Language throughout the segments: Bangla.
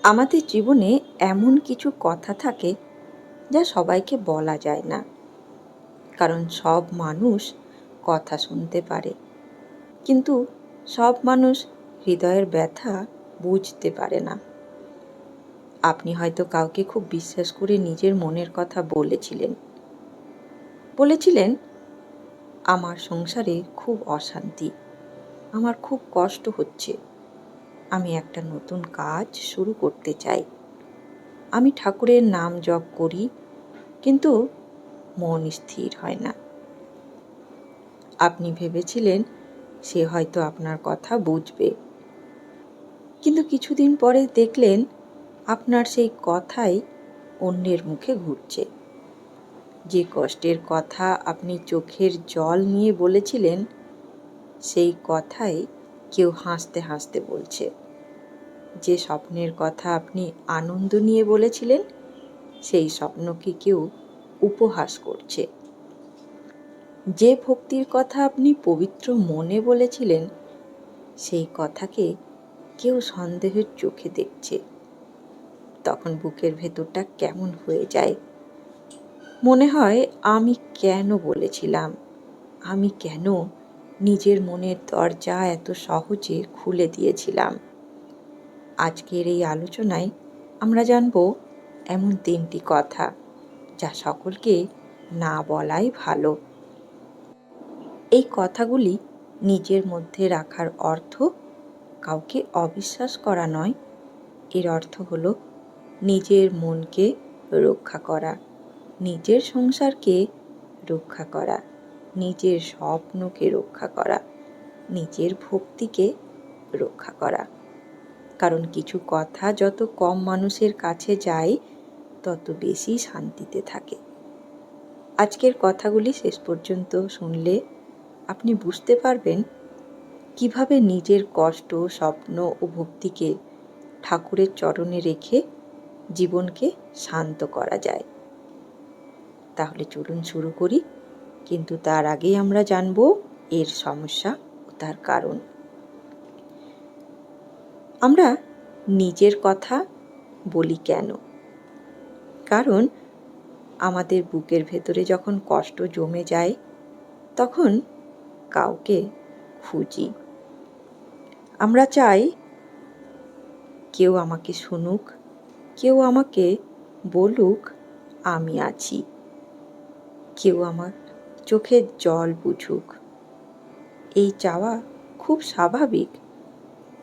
আমাদের জীবনে এমন কিছু কথা থাকে যা সবাইকে বলা যায় না, কারণ সব মানুষ কথা শুনতে পারে, কিন্তু সব মানুষ হৃদয়ের ব্যথা বুঝতে পারে না। আপনি হয়তো কাউকে খুব বিশ্বাস করে নিজের মনের কথা বলেছিলেন, আমার সংসারে খুব অশান্তি, আমার খুব কষ্ট হচ্ছে, আমি একটা নতুন কাজ শুরু করতে চাই, আমি ঠাকুরের নাম জপ করি, কিন্তু মন স্থির হয় না। আপনি ভেবেছিলেন সে হয়তো আপনার কথা বুঝবে, কিন্তু কিছুদিন পরে দেখলেন আপনার সেই কথাই অন্যের মুখে ঘুরছে। যে কষ্টের কথা আপনি চোখের জল নিয়ে বলেছিলেন, সেই কথাই কেউ হাসতে হাসতে বলছে। যে স্বপ্নের কথা আপনি আনন্দ নিয়ে বলেছিলেন, সেই স্বপ্নকে কেউ উপহাস করছে। যে ভক্তির কথা আপনি পবিত্র মনে বলেছিলেন, সেই কথাকে কেউ সন্দেহের চোখে দেখছে। তখন বুকের ভেতরটা কেমন হয়ে যায়। মনে হয়, আমি কেন বলেছিলাম, আমি কেন নিজের মনের দরজা এত সহজে খুলে দিয়েছিলাম। আজকের এই আলোচনায় আমরা জানব এমন 3টি কথা যা সকলকে না বলাই ভালো। এই কথাগুলি নিজের মধ্যে রাখার অর্থ কাউকে অবিশ্বাস করা নয়। এর অর্থ হলো নিজের মনকে রক্ষা করা, নিজের সংসারকে রক্ষা করা, নিজের স্বপ্নকে রক্ষা করা, নিজের ভক্তিকে রক্ষা করা। কারণ কিছু কথা যত কম মানুষের কাছে যায়, তত বেশি শান্তিতে থাকে। আজকের কথাগুলি শেষ পর্যন্ত শুনলে আপনি বুঝতে পারবেন কিভাবে নিজের কষ্ট, স্বপ্ন ও ভক্তিকে ঠাকুরের চরণে রেখে জীবনকে শান্ত করা যায়। তাহলে চলুন শুরু করি, কিন্তু তার আগেই আমরা জানব এর সমস্যা ও তার কারণ। আমরা নিজের কথা বলি কেন? কারণ আমাদের বুকের ভেতরে যখন কষ্ট জমে যায়, তখন কাউকে খুঁজি। আমরা চাই কেউ আমাকে শুনুক, কেউ আমাকে বলুক আমি আছি, কেউ আমার চোখের জল বুঝুক। এই চাওয়া খুব স্বাভাবিক।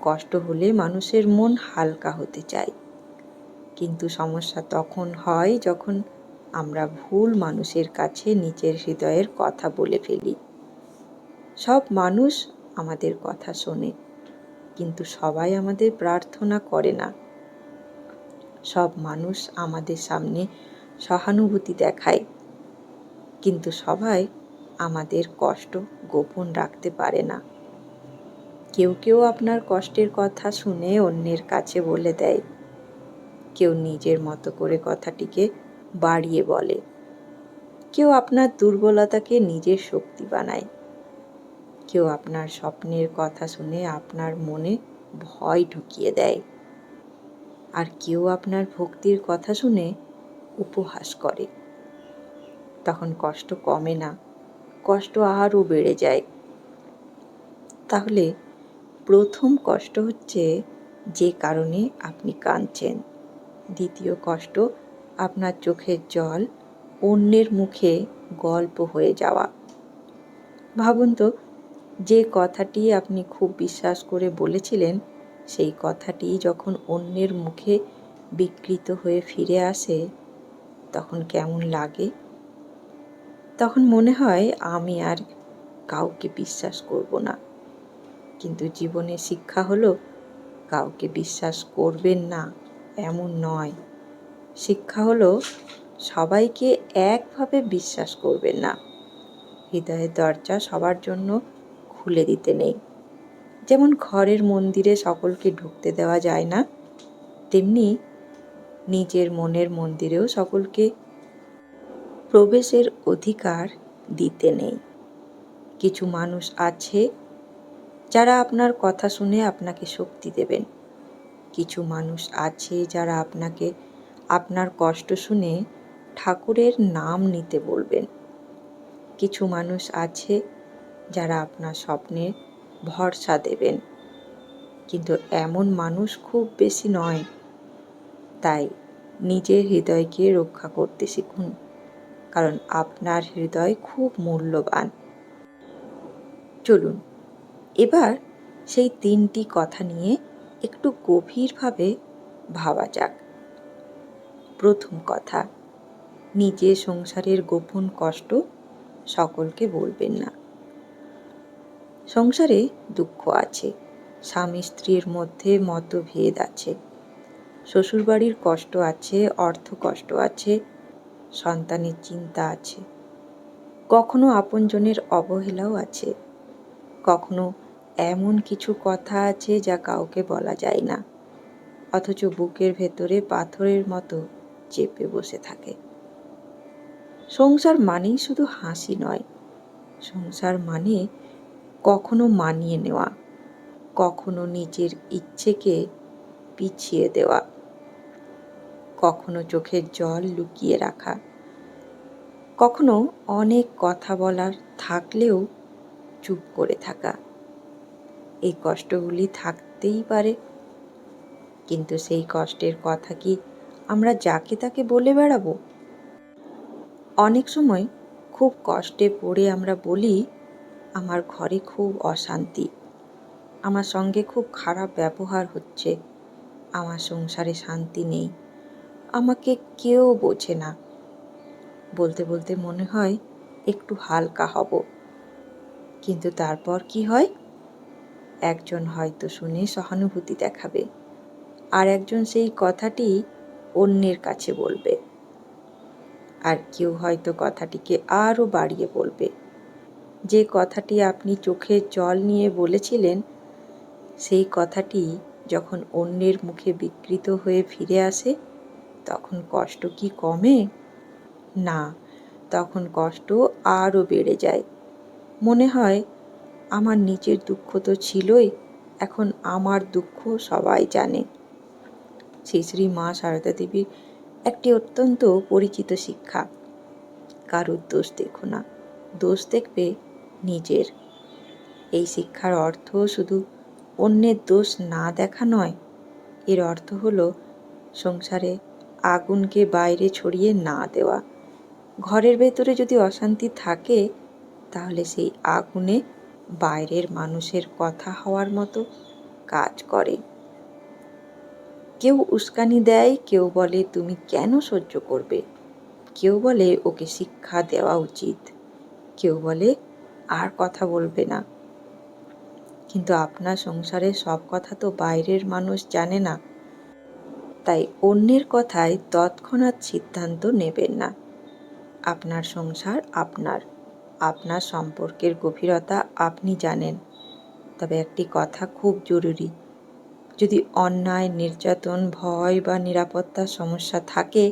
কষ্ট হলে মানুষের মন হালকা হতে চায়, কিন্তু সমস্যা তখন হয় যখন আমরা ভুল মানুষের কাছে নিজের হৃদয়ের কথা বলে ফেলি। সব মানুষ আমাদের কথা শোনে, কিন্তু সবাই আমাদের প্রার্থনা করে না। সব মানুষ আমাদের সামনে সহানুভূতি দেখায়, কিন্তু সবাই আমাদের কষ্ট গোপন রাখতে পারে না। কেউ কেউ আপনার কষ্টের কথা শুনে অন্যের কাছে বলে দেয়, কেউ নিজের মতো করে কথাটিকে বাড়িয়ে বলে, কেউ আপনার দুর্বলতাকে নিজের শক্তি বানায়, কেউ আপনার স্বপ্নের কথা শুনে আপনার মনে ভয় ঢুকিয়ে দেয়, আর কেউ আপনার ভক্তির কথা শুনে উপহাস করে। তখন কষ্ট কমে না, কষ্ট আরও বেড়ে যায়। তাহলে প্রথম কষ্ট হচ্ছে যে কারণে আপনি কাঁদছেন। দ্বিতীয় কষ্ট আপনার চোখের জল অন্যের মুখে গল্প হয়ে যাওয়া। ভাবুন তো, যে কথাটি আপনি খুব বিশ্বাস করে বলেছিলেন, সেই কথাটি যখন অন্যের মুখে বিকৃত হয়ে ফিরে আসে, তখন কেমন লাগে? তখন মনে হয় আমি আর কাউকে বিশ্বাস করব না। কিন্তু জীবনের শিক্ষা হলো, কাউকে বিশ্বাস করবেন না এমন নয়। শিক্ষা হলো সবাইকে একভাবে বিশ্বাস করবেন না। হৃদয়ের দরজা সবার জন্য খুলে দিতে নেই। যেমন ঘরের মন্দিরে সকলকে ঢুকতে দেওয়া যায় না, তেমনি নিজের মনের মন্দিরেও সকলকে প্রবেশের অধিকার দিতে নেই। কিছু মানুষ আছে যারা আপনার কথা শুনে আপনাকে শক্তি দেবেন, কিছু মানুষ আছে যারা আপনাকে আপনার কষ্ট শুনে ঠাকুরের নাম নিতে বলবেন। কিছু মানুষ আছে যারা আপনার স্বপ্নে ভরসা দেবেন, কিন্তু এমন মানুষ খুব বেশি নয়। তাই নিজের হৃদয়কে রক্ষা করতে শিখুন, কারণ আপনার হৃদয় খুব মূল্যবান। চলুন এবার সেই 3টি কথা নিয়ে একটু গভীরভাবে ভাবা যাক। প্রথম কথা, নিজের সংসারের গোপন কষ্ট সকলকে বলবেন না। সংসারে দুঃখ আছে, স্বামী স্ত্রীর মধ্যে মতভেদ আছে, শ্বশুরবাড়ির কষ্ট আছে, অর্থ কষ্ট আছে, সন্তানের চিন্তা আছে, কখনো আপনজনের অবহেলাও আছে, কখনো এমন কিছু কথা আছে যা কাউকে বলা যায় না, অথচ বুকের ভেতরে পাথরের মতো চেপে বসে থাকে। সংসার মানেই শুধু হাসি নয়, সংসার মানে কখনো মানিয়ে নেওয়া, কখনো নিজের ইচ্ছেকে পিছিয়ে দেওয়া, কখনো চোখের জল লুকিয়ে রাখা, কখনো অনেক কথা বলার থাকলেও চুপ করে থাকা। এই কষ্টগুলি থাকতেই পারে, কিন্তু সেই কষ্টের কথা কি আমরা যাকে তাকে বলে বেড়াবো? অনেক সময় খুব কষ্টে পড়ে আমরা বলি, আমার ঘরে খুব অশান্তি, আমার সঙ্গে খুব খারাপ ব্যবহার হচ্ছে, আমার সংসারে শান্তি নেই, আমাকে কেউ বোঝে না। বলতে বলতে মনে হয় একটু হালকা হব, কিন্তু তারপর কি হয়? একজন হয়তো শুনে সহানুভূতি দেখাবে, আর একজন সেই কথাটি অন্যের কাছে বলবে, আর কেউ হয়তো কথাটিকে আরও বাড়িয়ে বলবে। যে কথাটি আপনি চোখের জল নিয়ে বলেছিলেন, সেই কথাটি যখন অন্যের মুখে বিকৃত হয়ে ফিরে আসে, তখন কষ্ট কি কমে? না, তখন কষ্ট আরও বেড়ে যায়। মনে হয় আমার নিজের দুঃখ তো ছিলই, এখন আমার দুঃখ সবাই জানে। শ্রী শ্রী মা সারদা দেবীর একটি অত্যন্ত পরিচিত শিক্ষা, কারোর দোষ দেখো না, দোষ দেখবে নিজের। এই শিক্ষার অর্থ শুধু অন্যের দোষ না দেখা নয়, এর অর্থ হলো সংসারে আগুনকে বাইরে ছড়িয়ে না দেওয়া। ঘরের ভেতরে যদি অশান্তি থাকে, তাহলে সেই আগুনে বাইরের মানুষের কথা হওয়ার মতো কাজ করে। কেউ উস্কানি দেয়, কেউ বলে তুমি কেন সহ্য করবে, কেউ বলে ওকে শিক্ষা দেওয়া উচিত, কেউ বলে আর কথা বলবে না। কিন্তু আপনার সংসারের সব কথা তো বাইরের মানুষ জানে না, তাই অন্যের কথায় তৎক্ষণাৎ সিদ্ধান্ত নেবেন না। আপনার সংসার আপনার, আপনার সম্পর্কের গভীরতা আপনি জানেন। তবে একটি কথা খুব জরুরি, যদি অন্যায়, নির্যাতন, ভয় বা নিরাপত্তার সমস্যা থাকে,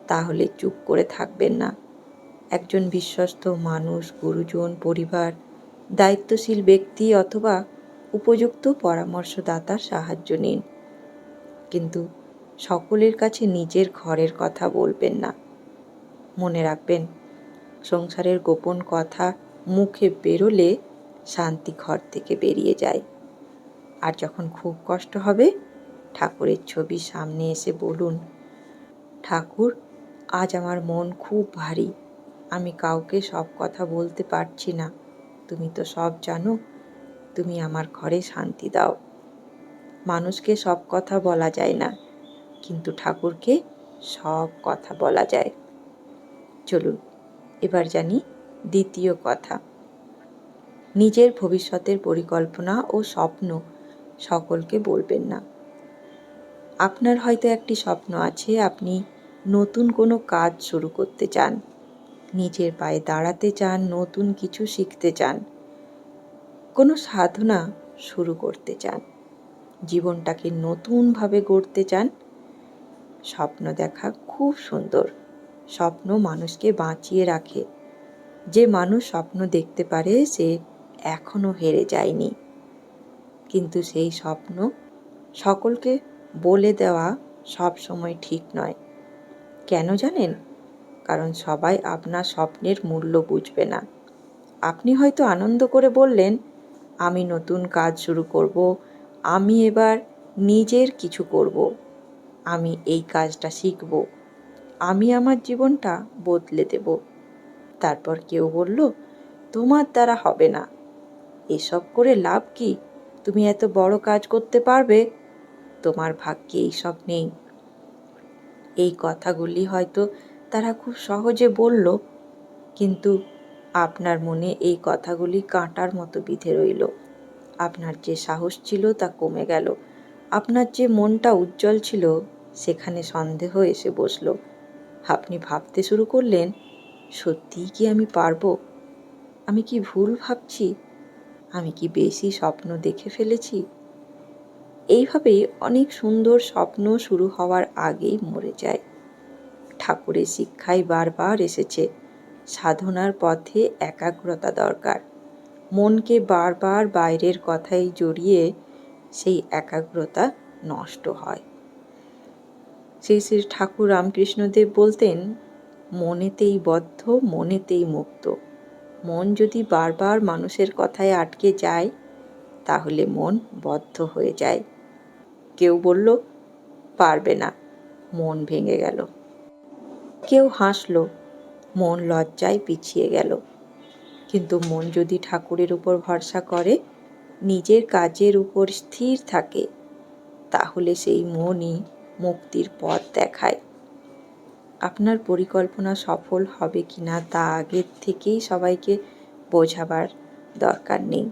তাহলে চুপ করে থাকবেন না। একজন বিশ্বস্ত মানুষ, গুরুজন, পরিবার, দায়িত্বশীল ব্যক্তি অথবা উপযুক্ত পরামর্শদাতার সাহায্য নিন, কিন্তু সকলের কাছে নিজের ঘরের কথা বলবেন না। মনে রাখবেন, সংসারের গোপন কথা মুখে বেরোলে শান্তি ঘর থেকে বেরিয়ে যায়। আর যখন খুব কষ্ট হবে, ঠাকুরের ছবি সামনে এসে বলুন, ঠাকুর, আজ আমার মন খুব ভারী, আমি কাউকে সব কথা বলতে পারছি না, তুমি তো সব জানো, তুমি আমার ঘরে শান্তি দাও। মানুষকে সব কথা বলা যায় না, কিন্তু ঠাকুরকে সব কথা বলা যায়। চলুন এবার জানি দ্বিতীয় কথা, নিজের ভবিষ্যতের পরিকল্পনা ও স্বপ্ন সকলকে বলবেন না। আপনার হয়তো একটি স্বপ্ন আছে, আপনি নতুন কোনো কাজ শুরু করতে চান, নিজের পায়ে দাঁড়াতে চান, নতুন কিছু শিখতে চান, কোনো সাধনা শুরু করতে চান, জীবনটাকে নতুনভাবে গড়তে চান। স্বপ্ন দেখা খুব সুন্দর, স্বপ্ন মানুষকে বাঁচিয়ে রাখে। যে মানুষ স্বপ্ন দেখতে পারে সে এখনো হেরে যায়নি, কিন্তু সেই স্বপ্ন সকলকে বলে দেওয়া সব সময় ঠিক নয়। কেন জানেন? কারণ সবাই আপনার স্বপ্নের মূল্য বুঝবে না। আপনি হয়তো আনন্দ করে বললেন, আমি নতুন কাজ শুরু করব, আমি এবার নিজের কিছু করব, আমি এই কাজটা শিখব, আমি আমার জীবনটা বদলে দেব। তারপর কেউ বলল, তোমার দ্বারা হবে না, এসব করে লাভ কি, তুমি এত বড় কাজ করতে পারবে, তোমার ভাগ্যে এইসব নেই। এই কথাগুলি হয়তো তারা খুব সহজে বলল, কিন্তু আপনার মনে এই কথাগুলি কাঁটার মতো বিঁধে রইল। আপনার যে সাহস ছিল তা কমে গেল। আপনার যে মনটা উজ্জ্বল ছিল সেখানে সন্দেহ এসে বসল। আপনি ভাবতে শুরু করলেন, সত্যিই কি আমি পারবো? আমি কি ভুল ভাবছি? আমি কি বেশি স্বপ্ন দেখে ফেলেছি? এইভাবেই অনেক সুন্দর স্বপ্ন শুরু হওয়ার আগেই মরে যায়। ঠাকুরের শিক্ষায় বারবার এসেছে, সাধনার পথে একাগ্রতা দরকার। মনকে বারবার বাইরের কথায় জড়িয়ে সেই একাগ্রতা নষ্ট হয়। শ্রী শ্রী ঠাকুর রামকৃষ্ণদেব বলতেন, মনেতেই বদ্ধ, মনেতেই মুক্ত। মন যদি বারবার মানুষের কথায় আটকে যায় তাহলে মন বদ্ধ হয়ে যায়। কেউ বলল, পারবে না, মন ভেঙে গেল। কেউ হাসল, মন লজ্জায় পিছিয়ে গেল। কিন্তু মন যদি ঠাকুরের উপর ভরসা করে, নিজের কাজের উপর স্থির থাকে, তাহলে সেই মনই মুক্তির পথ দেখায়। আপনার পরিকল্পনা সফল হবে কিনা তা আগের থেকেই সবাইকে বোঝাবার দরকার নেই।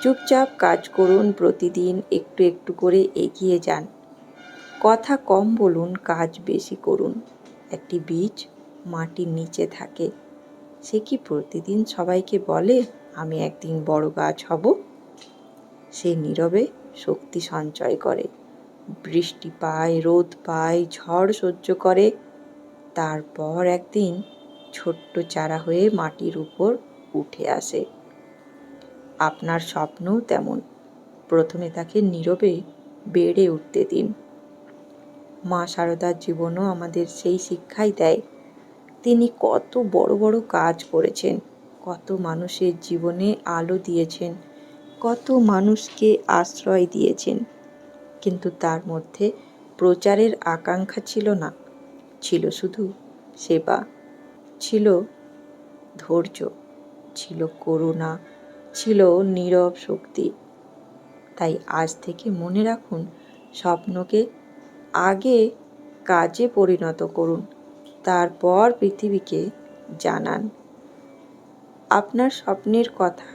চুপচাপ কাজ করুন, প্রতিদিন একটু একটু করে এগিয়ে যান। কথা কম বলুন, কাজ বেশি করুন। একটি বীজ মাটির নিচে থাকে, সে কি প্রতিদিন সবাইকে বলে আমি একদিন বড় গাছ হব? সে নীরবে শক্তি সঞ্চয় করে, বৃষ্টি পায়, রোদ পায়, ঝড় সহ্য করে, তারপর একদিন ছোট্ট চারা হয়ে মাটির উপর উঠে আসে। আপনার স্বপ্নও তেমন, প্রথমে তাকে নীরবে বেড়ে উঠতে দিন। মা শারদার জীবনও আমাদের সেই শিক্ষাই দেয়। তিনি কত বড় বড় কাজ করেছেন, কত মানুষের জীবনে আলো দিয়েছেন, কত মানুষকে আশ্রয় দিয়েছেন, কিন্তু তার মধ্যে প্রচারের আকাঙ্ক্ষা ছিল না, ছিল শুধু সেবা, ছিল ধৈর্য, ছিল করুণা, ছিল নীরব শক্তি। তাই আজ থেকে মনে রাখুন, স্বপ্নকে আগে কাজে পরিণত করুন, তারপর পৃথিবীকে জানান। আপনার স্বপ্নের কথা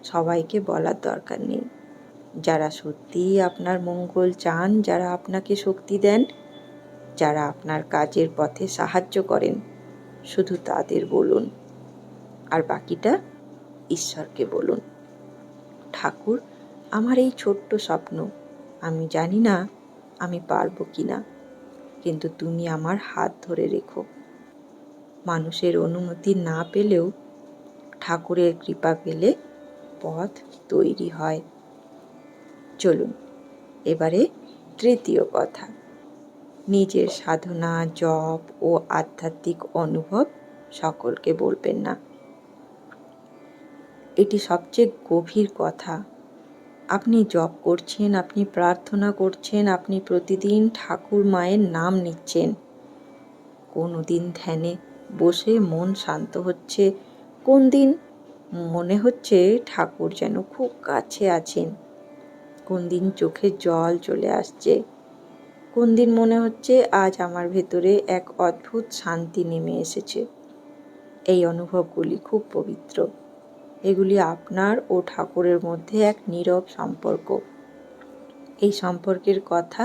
সবাইকে বলার দরকার নেই। যারা সত্যিই আপনার মঙ্গল চান, যারা আপনাকে শক্তি দেন, যারা আপনার কাজের পথে সাহায্য করেন, শুধু তাদের বলুন। আর বাকিটা ঈশ্বরকে বলুন। ঠাকুর, আমার এই ছোট্ট স্বপ্ন, আমি জানি না আমি পারবো কি না, কিন্তু তুমি আমার হাত ধরে রেখো। মানুষের অনুমতি না পেলেও ঠাকুরের কৃপা পেলে পথ তৈরি হয়। চলুন এবারে তৃতীয় কথা, নিজের সাধনা, জপ ও আধ্যাত্মিক অনুভব সকলকে বলবেন না। এটি সবচেয়ে গভীর কথা। আপনি জপ করছেন, আপনি প্রার্থনা করছেন, আপনি প্রতিদিন ঠাকুর মায়ের নাম নিচ্ছেন। কোনো দিন ধ্যানে বসে মন শান্ত হচ্ছে, কোন দিন মনে হচ্ছে ঠাকুর যেন খুব কাছে আছেন, কোন দিন চোখে জল চলে আসছে, কোন দিন মনে হচ্ছে আজ আমার ভেতরে এক অদ্ভুত শান্তি নেমে এসেছে। এই অনুভবগুলি খুব পবিত্র। এগুলি আপনার ও ঠাকুরের মধ্যে এক নীরব সম্পর্ক। এই সম্পর্কের কথা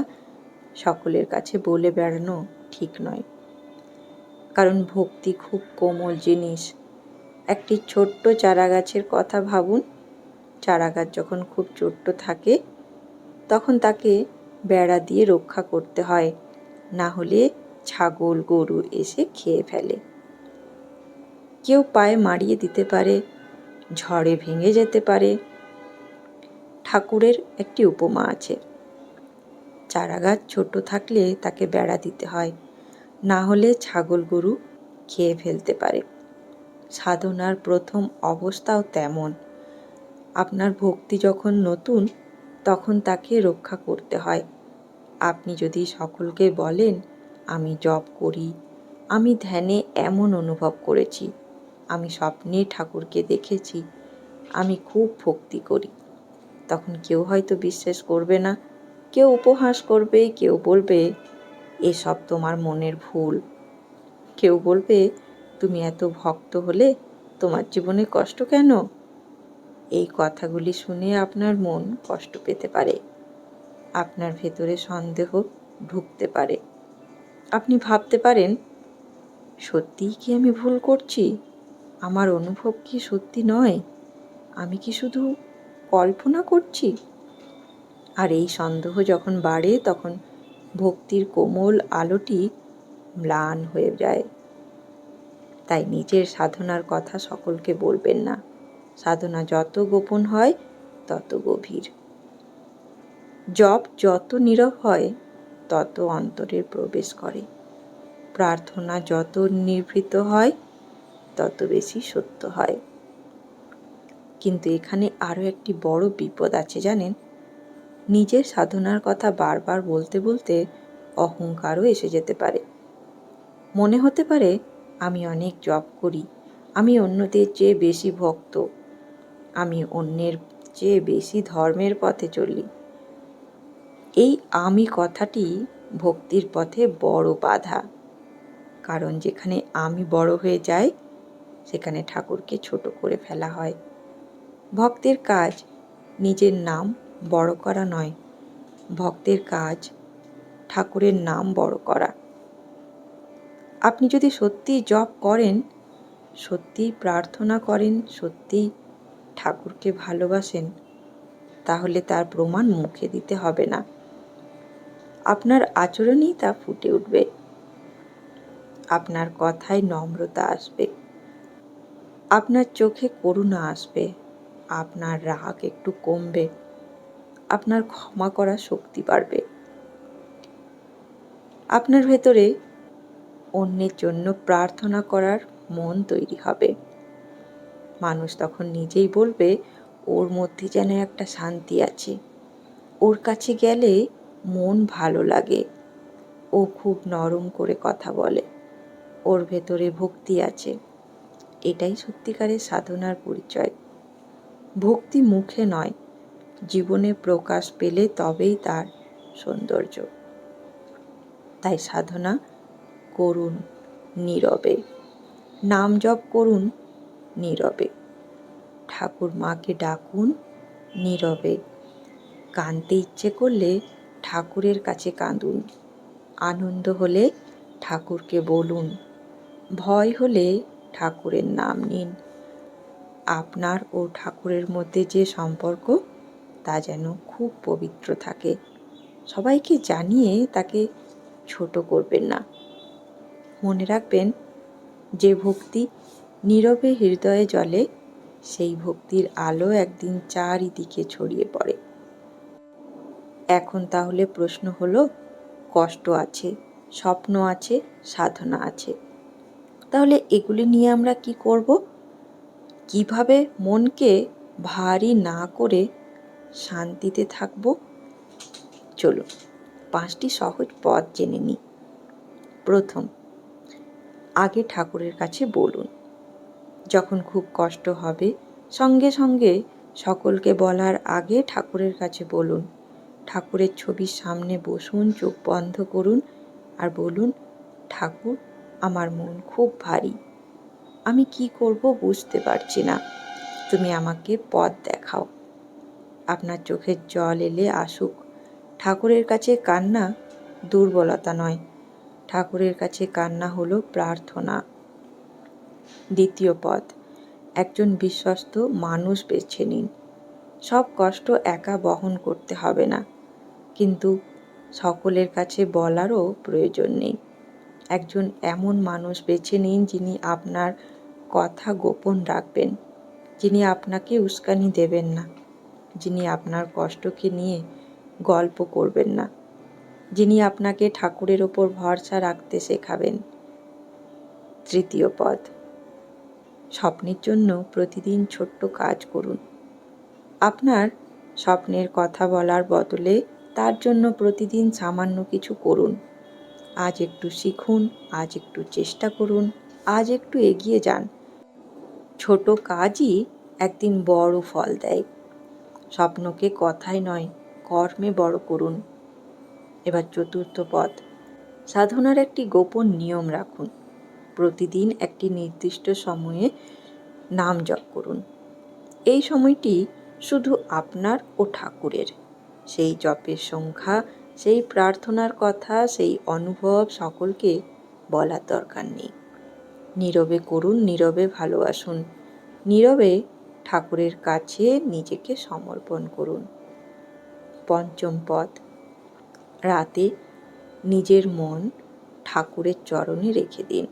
সকলের কাছে বলে বেড়ানো ঠিক নয়, কারণ ভক্তি খুব কোমল জিনিস। একটি ছোট্ট চারা গাছের কথা ভাবুন। চারা গাছ যখন খুব ছোট্ট থাকে তখন তাকে বেড়া দিয়ে রক্ষা করতে হয়, না হলে ছাগল গরু এসে খেয়ে ফেলে। কেউ পায়ে মারিয়ে দিতে পারে, ঝড়ে ভেঙে যেতে পারে। ঠাকুরের একটি উপমা আছে, চারাগাছ ছোট থাকলে তাকে বেড়া দিতে হয়, না হলে ছাগল গরু খেয়ে ফেলতে পারে। সাধনার প্রথম অবস্থাও তেমন। আপনার ভক্তি যখন নতুন, তখন তাকে রক্ষা করতে হয়। আপনি যদি সকলকে বলেন, আমি জপ করি, আমি ধ্যানে এমন অনুভব করেছি, আমি স্বপ্নে ঠাকুরকে দেখেছি, আমি খুব ভক্তি করি, তখন কেউ হয়তো বিশ্বাস করবে না, কেউ উপহাস করবে, কেউ বলবে এসব তোমার মনের ভুল, কেউ বলবে তুমি এত ভক্ত হলে তোমার জীবনে কষ্ট কেন? এই কথাগুলি শুনে আপনার মন কষ্ট পেতে পারে, আপনার ভেতরে সন্দেহ ঢুকতে পারে। আপনি ভাবতে পারেন, সত্যিই কি আমি ভুল করছি? আমার অনুভব কি সত্যি নয়? আমি কি শুধু কল্পনা করছি? আর এই সন্দেহ যখন বাড়ে, তখন ভক্তির কোমল আলোটি ম্লান হয়ে যায়। তাই নিজের সাধনার কথা সকলকে বলবেন না। সাধনা যত গোপন হয় তত গভীর। জপ যত নীরব হয় তত অন্তরে প্রবেশ করে। প্রার্থনা যত নিভৃত হয় তত বেশি সত্য হয়। কিন্তু এখানে আরও একটি বড় বিপদ আছে জানেন? নিজের সাধনার কথা বারবার বলতে বলতে অহংকারও এসে যেতে পারে। মনে হতে পারে, আমি অনেক জপ করি, আমি অন্যদের চেয়ে বেশি ভক্ত, আমি অন্যের চেয়ে বেশি ধর্মের পথে চলি। এই আমি কথাটি ভক্তির পথে বড় বাধা। কারণ যেখানে আমি বড় হয়ে যাই, সেখানে ঠাকুরকে ছোট করে ফেলা হয়। ভক্তের কাজ নিজের নাম বড় করা নয়, ভক্তের কাজ ঠাকুরের নাম বড় করা। আপনি যদি সত্যিই জপ করেন, সত্যিই প্রার্থনা করেন, সত্যিই ঠাকুরকে ভালোবাসেন, তাহলে তার প্রমাণ মুখে দিতে হবে না, আপনার আচরণেই তা ফুটে উঠবে। আপনার কথায় নম্রতা আসবে, আপনার চোখে করুণা আসবে, আপনার রাগ একটু কমবে, আপনার ক্ষমা করার শক্তি বাড়বে, আপনার ভেতরে অন্যের জন্য প্রার্থনা করার মন তৈরি হবে। মানুষ তখন নিজেই বলবে, ওর মধ্যে যেন একটা শান্তি আছে, ওর কাছে গেলে মন ভালো লাগে, ও খুব নরম করে কথা বলে, ওর ভেতরে ভক্তি আছে। এটাই সত্যিকারের সাধনার পরিচয়। ভক্তি মুখে নয়, জীবনে প্রকাশ পেলে তবেই তার সৌন্দর্য। তাই সাধনা করুন নীরবে, নাম জপ করুন নীরবে, ঠাকুর মাকে ডাকুন নীরবে, কাঁদতে ইচ্ছে করলে ঠাকুরের কাছে কাঁদুন, আনন্দ হলে ঠাকুরকে বলুন, ভয় হলে ঠাকুরের নাম নিন। আপনার ও ঠাকুরের মধ্যে যে সম্পর্ক, তা যেন খুব পবিত্র থাকে। সবাইকে জানিয়ে তাকে ছোট করবেন না। মনে রাখবেন, যে ভক্তি নীরবে হৃদয়ে জ্বলে, সেই ভক্তির আলো একদিন চারিদিকে ছড়িয়ে পড়ে। এখন তাহলে প্রশ্ন হলো, কষ্ট আছে, স্বপ্ন আছে, সাধনা আছে, তাহলে এগুলি নিয়ে আমরা কি করব? কিভাবে মনকে ভারী না করে শান্তিতে থাকব? চলুন 5টি সহজ পথ জেনে নিই। প্রথম, আগে ঠাকুরের কাছে বলুন। যখন খুব কষ্ট হবে, সঙ্গে সঙ্গে সকলকে বলার আগে ঠাকুরের কাছে বলুন। ঠাকুরের ছবির সামনে বসুন, চোখ বন্ধ করুন আর বলুন, ঠাকুর, আমার মন খুব ভারী, আমি কি করব বুঝতে পারছি না, তুমি আমাকে পথ দেখাও। আপনার চোখের জল এলে আসুক। ঠাকুরের কাছে কান্না দুর্বলতা নয়, ঠাকুরের কাছে কান্না হলো প্রার্থনা। দ্বিতীয় পথ, একজন বিশ্বস্ত মানুষ বেছে নিন। সব কষ্ট একা বহন করতে হবে না, কিন্তু সকলের কাছে বলারও প্রয়োজন নেই। একজন এমন মানুষ বেছে নিন যিনি আপনার কথা গোপন রাখবেন, যিনি আপনাকে উস্কানি দেবেন না, যিনি আপনার কষ্টকে নিয়ে গল্প করবেন না, যিনি আপনাকে ঠাকুরের ওপর ভরসা রাখতে শেখাবেন। তৃতীয় পদ, স্বপ্নের জন্য প্রতিদিন ছোট্ট কাজ করুন। আপনার স্বপ্নের কথা বলার বদলে তার জন্য প্রতিদিন সামান্য কিছু করুন। আজ একটু শিখুন, আজ একটু চেষ্টা করুন, আজ একটু এগিয়ে যান। ছোট কাজই একদিন বড় ফল দেয়। স্বপ্নকে কথায় নয়, কর্মে বড় করুন। এবার চতুর্থ পদ, সাধনার একটি গোপন নিয়ম রাখুন। প্রতিদিন একটি নির্দিষ্ট সময়ে নাম জপ করুন। এই সময়টি শুধু আপনার ও ঠাকুরের। সেই জপের সংখ্যা, সেই প্রার্থনার কথা, সেই অনুভব সকলকে বলার দরকার নেই। নীরবে করুন, নীরবে ভালোবাসুন, নীরবে ঠাকুরের কাছে নিজেকে সমর্পণ করুন। পঞ্চম পদ, রাতে নিজের মন ঠাকুরের চরণে রেখে দিন।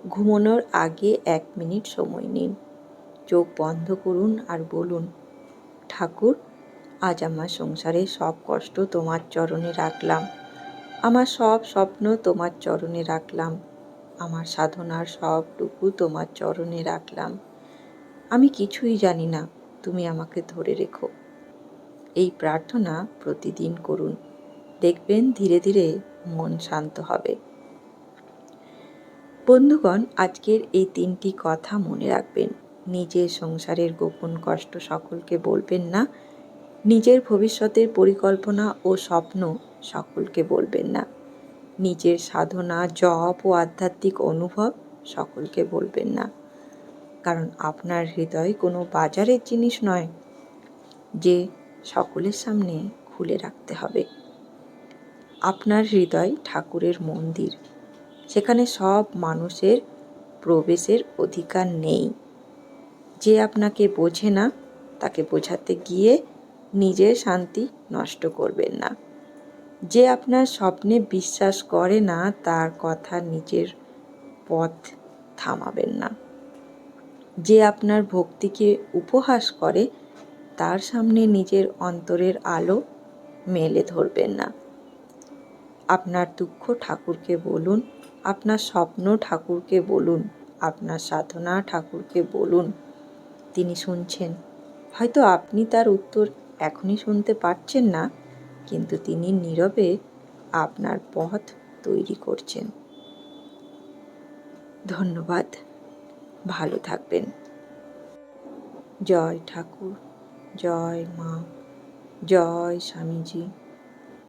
ঘুমানোর আগে 1 মিনিট সময় নিন। চোখ বন্ধ করুন আর বলুন, ঠাকুর, আজ আমার সংসারের সব কষ্ট তোমার চরণে রাখলাম। আমার সব স্বপ্ন তোমার চরণে রাখলাম। আমার সাধনার সবটুকু তোমার চরণে রাখলাম। আমি কিছুই জানি না, তুমি আমাকে ধরে রেখো। এই প্রার্থনা প্রতিদিন করুন। দেখবেন ধীরে ধীরে মন শান্ত হবে। বন্ধুগণ, আজকের এই 3টি কথা মনে রাখবেন। নিজের সংসারের গোপন কষ্ট সকলকে বলবেন না। নিজের ভবিষ্যতের পরিকল্পনা ও স্বপ্ন সকলকে বলবেন না। নিজের সাধনা, জপ ও আধ্যাত্মিক অনুভব সকলকে বলবেন না। কারণ আপনার হৃদয় কোনো বাজারের জিনিস নয় যে সকলের সামনে খুলে রাখতে হবে। আপনার হৃদয় ঠাকুরের মন্দির। সেখানে সব মানুষের প্রবেশের অধিকার নেই। যে আপনাকে বোঝে না, তাকে বোঝাতে গিয়ে নিজের শান্তি নষ্ট করবেন না। যে আপনার স্বপ্নে বিশ্বাস করে না, তার কথা নিজের পথ থামাবেন না। যে আপনার ভক্তিকে উপহাস করে, তার সামনে নিজের অন্তরের আলো মেলে ধরবেন না। আপনার দুঃখ ঠাকুরকে বলুন, আপনার স্বপ্ন ঠাকুরকে বলুন, আপনার সাধনা ঠাকুরকে বলুন। তিনি শুনছেন। হয়তো আপনি তার উত্তর এখনই শুনতে পারছেন না, কিন্তু তিনি নীরবে আপনার পথ তৈরি করছেন। ধন্যবাদ। ভালো থাকবেন। জয় ঠাকুর, জয় মা, জয় স্বামীজি।